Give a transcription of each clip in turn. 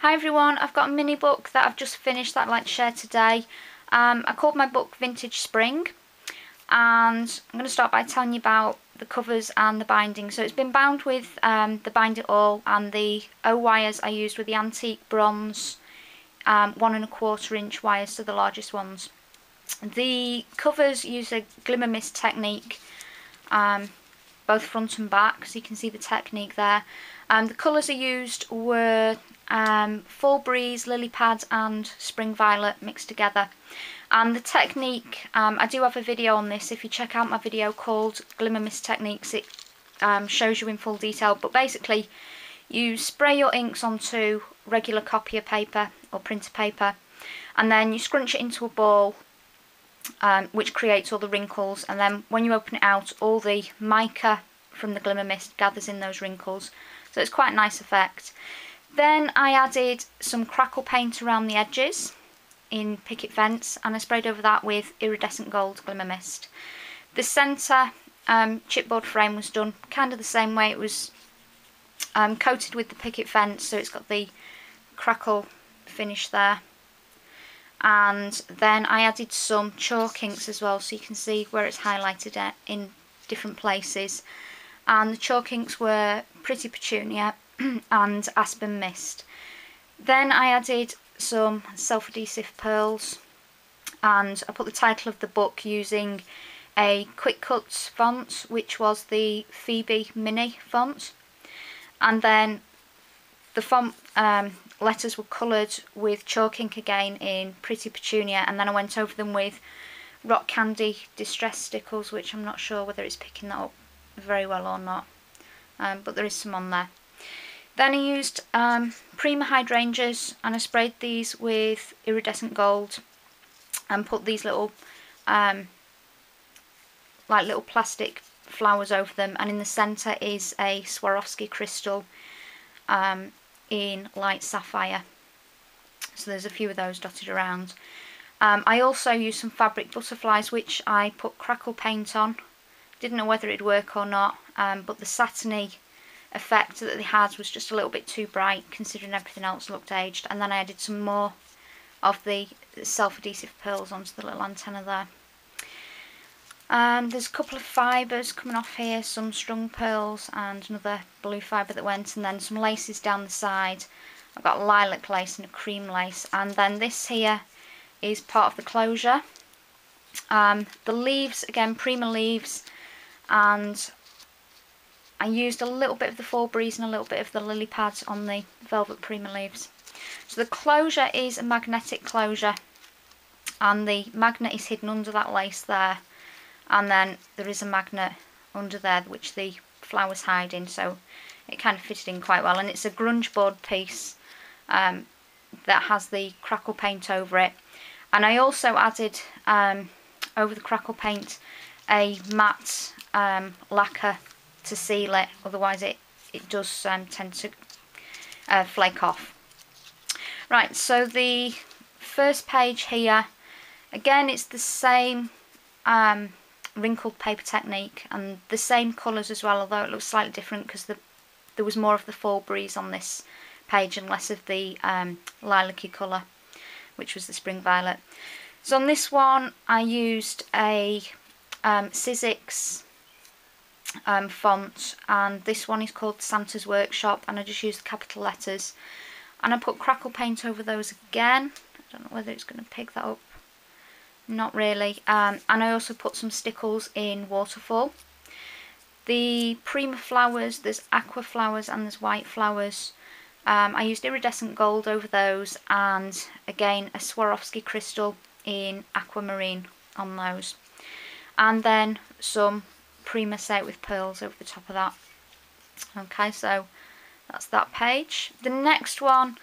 Hi everyone, I've got a mini book that I've just finished that I'd like to share today. I called my book Vintage Spring, and I'm going to start by telling you about the covers and the binding. So it's been bound with the Bind It All, and the O wires I used with the antique bronze 1 1/4 inch wires, so the largest ones. The covers use a glimmer mist technique, both front and back, so you can see the technique there. The colours I used were Fall Breeze, Lily Pad and Spring Violet mixed together. And the technique, I do have a video on this. If you check out my video called Glimmer Mist Techniques, it shows you in full detail. But basically, you spray your inks onto regular copier paper or printer paper, and then you scrunch it into a ball, which creates all the wrinkles, and then when you open it out, all the mica from the glimmer mist gathers in those wrinkles, so it's quite a nice effect. Then I added some crackle paint around the edges in Picket Fence, and I sprayed over that with iridescent gold glimmer mist. The centre chipboard frame was done kind of the same way. It was coated with the Picket Fence, so it's got the crackle finish there. And then I added some chalk inks as well, so you can see where it's highlighted in different places. And the chalk inks were Pretty Petunia and Aspen Mist. Then I added some self-adhesive pearls, and I put the title of the book using a Quick Cuts font, which was the Phoebe Mini font. And then the font letters were coloured with chalk ink again in Pretty Petunia, and then I went over them with Rock Candy Distress Stickles, which I'm not sure whether it's picking that up very well or not, but there is some on there. Then I used Prima hydrangeas, and I sprayed these with iridescent gold and put these little like little plastic flowers over them, and in the centre is a Swarovski crystal in light sapphire, so there's a few of those dotted around. I also used some fabric butterflies, which I put crackle paint on. Didn't know whether it'd work or not, but the satiny effect that they had was just a little bit too bright considering everything else looked aged. And then I added some more of the self-adhesive pearls onto the little antenna there. There's a couple of fibres coming off here, some strung pearls and another blue fibre that went, and then some laces down the side. I've got lilac lace and a cream lace, and then this here is part of the closure. The leaves, again, Prima leaves, and I used a little bit of the Fall Breeze and a little bit of the Lily Pad on the Velvet Prima leaves. So the closure is a magnetic closure, and the magnet is hidden under that lace there. And then there is a magnet under there which the flowers hide in, so it kind of fitted in quite well. And it's a grunge board piece that has the crackle paint over it. And I also added over the crackle paint a matte lacquer to seal it, otherwise it does tend to flake off. Right, so the first page here, again it's the same wrinkled paper technique and the same colours as well, although it looks slightly different because there was more of the Fall Breeze on this page and less of the lilac-y colour, which was the Spring Violet. So on this one I used a Sizzix font, and this one is called Santa's Workshop, and I just used the capital letters, and I put crackle paint over those again. I don't know whether it's going to pick that up. Not really. And I also put some stickles in Waterfall. The Prima flowers, there's aqua flowers and there's white flowers. I used iridescent gold over those, and again a Swarovski crystal in aquamarine on those. And then some Prima Set with pearls over the top of that. Okay, so that's that page. The next one,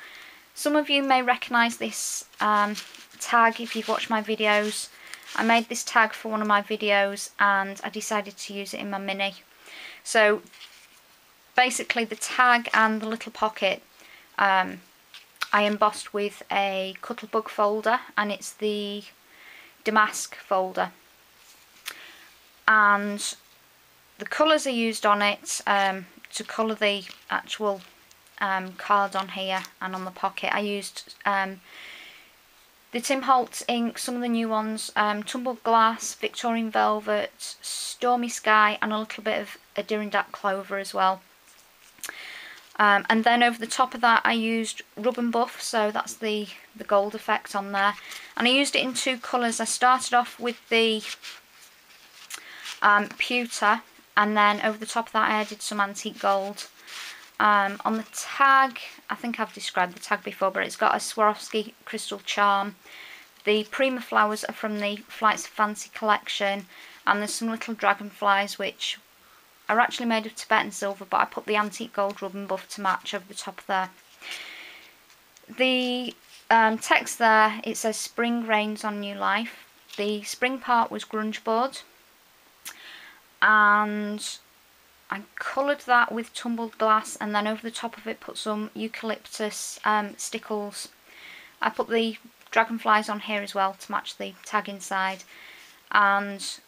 some of you may recognise this tag if you've watched my videos. I made this tag for one of my videos and I decided to use it in my mini. So basically the tag and the little pocket I embossed with a Cuttlebug folder, and it's the Damask folder. And the colours I used on it to colour the actual card on here and on the pocket. I used the Tim Holtz ink, some of the new ones, Tumbled Glass, Victorian Velvet, Stormy Sky, and a little bit of Adirondack Clover as well. And then over the top of that I used Rub and Buff, so that's the gold effect on there. And I used it in two colours. I started off with the pewter, and then over the top of that I added some antique gold. On the tag, I think I've described the tag before, but it's got a Swarovski crystal charm. The Prima flowers are from the Flights of Fancy collection, and there's some little dragonflies which are actually made of Tibetan silver, but I put the antique gold Rub and Buff to match over the top of there. The text there, it says Spring Rains on New Life. The spring part was grunge board, and I coloured that with Tumbled Glass, and then over the top of it put some eucalyptus stickles. I put the dragonflies on here as well to match the tag inside, and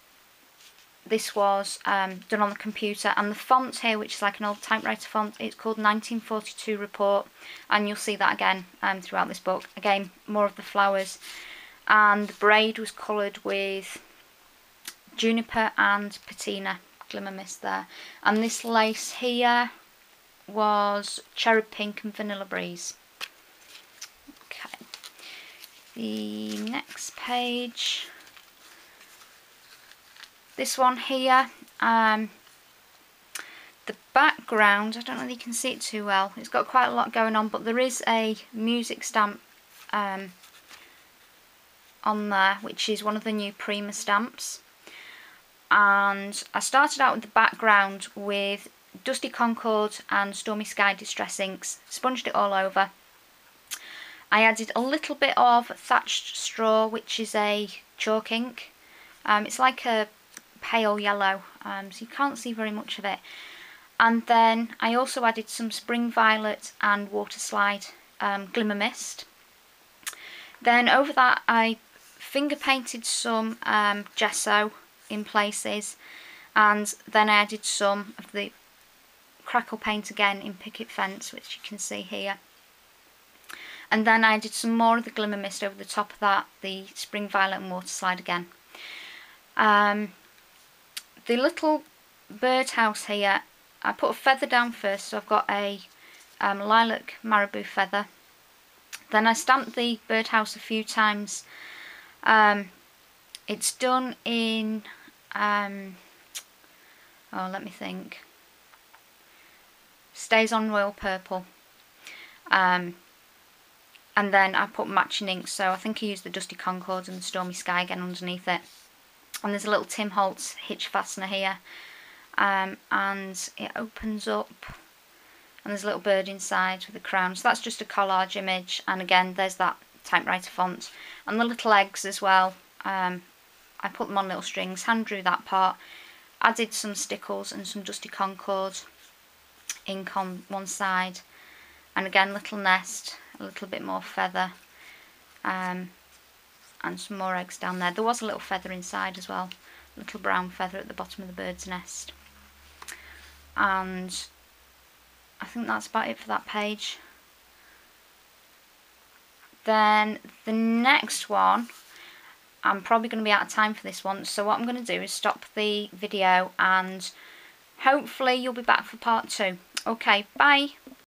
this was done on the computer. And the font here, which is like an old typewriter font, it's called 1942 Report, and you'll see that again throughout this book. Again, more of the flowers, and the braid was coloured with juniper and patina glimmer mist there, and this lace here was cherub pink and vanilla breeze. Okay, the next page, this one here, the background, I don't know if you can see it too well, it's got quite a lot going on, but there is a music stamp on there, which is one of the new Prima stamps. And I started out with the background with Dusty Concord and Stormy Sky Distress inks, sponged it all over. I added a little bit of Thatched Straw, which is a chalk ink. It's like a pale yellow, so you can't see very much of it. And then I also added some Spring Violet and Water Slide Glimmer Mist. Then over that I finger painted some gesso in places, and then I added some of the crackle paint again in Picket Fence, which you can see here. And then I did some more of the glimmer mist over the top of that, the Spring Violet and Water Slide again. The little birdhouse here, I put a feather down first, so I've got a lilac marabou feather. Then I stamped the birdhouse a few times. It's done in, oh, let me think, Stays on Royal Purple. And then I put matching inks, so I think I used the Dusty Concord and the Stormy Sky again underneath it. And there's a little Tim Holtz hitch fastener here, and it opens up, and there's a little bird inside with a crown. So that's just a collage image, and again there's that typewriter font. And the little eggs as well, I put them on little strings, hand drew that part, added some stickles and some Dusty Concord ink on one side, and again little nest, a little bit more feather, and some more eggs down there. There was a little feather inside as well, a little brown feather at the bottom of the bird's nest. And I think that's about it for that page. Then the next one, I'm probably going to be out of time for this one, so what I'm going to do is stop the video and hopefully you'll be back for part 2. Okay, bye!